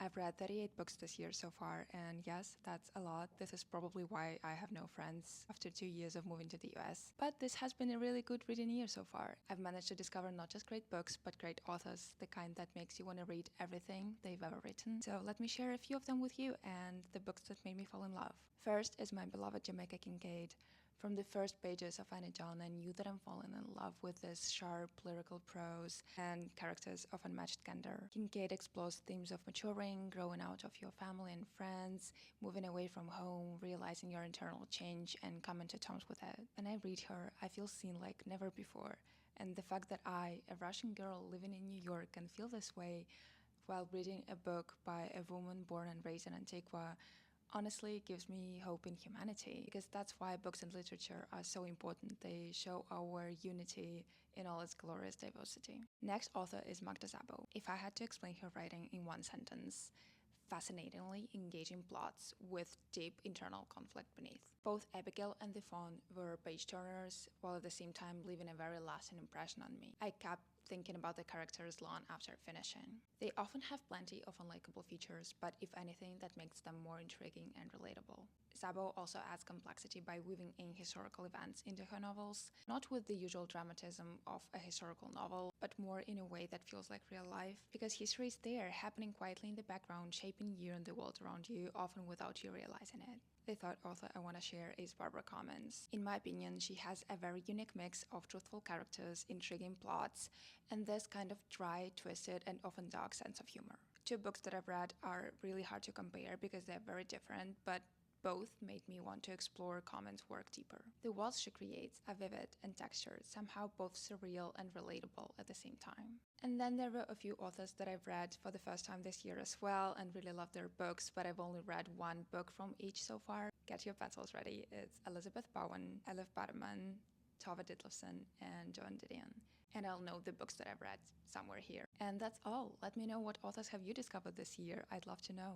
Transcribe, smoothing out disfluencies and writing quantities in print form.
I've read 38 books this year so far, and yes, that's a lot. This is probably why I have no friends after 2 years of moving to the US. But this has been a really good reading year so far. I've managed to discover not just great books, but great authors, the kind that makes you want to read everything they've ever written. So let me share a few of them with you and the books that made me fall in love. First is my beloved Jamaica Kincaid. From the first pages of Annie John, I knew that I'm falling in love with this sharp lyrical prose and characters of unmatched candor. Kincaid explores themes of maturing, growing out of your family and friends, moving away from home, realizing your internal change, and coming to terms with it. When I read her, I feel seen like never before. And the fact that I, a Russian girl living in New York, can feel this way while reading a book by a woman born and raised in Antigua honestly gives me hope in humanity, because that's why books and literature are so important. They show our unity in all its glorious diversity. Next author is Magda Szabo. If I had to explain her writing in one sentence: fascinatingly engaging plots with deep internal conflict beneath. Both Abigail and the Fawn were page turners, while at the same time leaving a very lasting impression on me. I kept thinking about the characters long after finishing. They often have plenty of unlikable features, but if anything, that makes them more intriguing and relatable. Szabo also adds complexity by weaving in historical events into her novels, not with the usual dramatism of a historical novel, but more in a way that feels like real life, because history is there, happening quietly in the background, shaping you and the world around you, often without you realizing it. The third author I want to share is Barbara Comyns. In my opinion, she has a very unique mix of truthful characters, intriguing plots, and this kind of dry, twisted, and often dark sense of humor. Two books that I've read are really hard to compare because they're very different, but both made me want to explore Comyns' work deeper. The worlds she creates are vivid and textured, somehow both surreal and relatable at the same time. And then there were a few authors that I've read for the first time this year as well and really love their books, but I've only read one book from each so far. Get your pencils ready. It's Elizabeth Bowen, Elif Batuman, Tove Ditlevsen, and Joan Didion. And I'll note the books that I've read somewhere here. And that's all. Let me know what authors have you discovered this year. I'd love to know.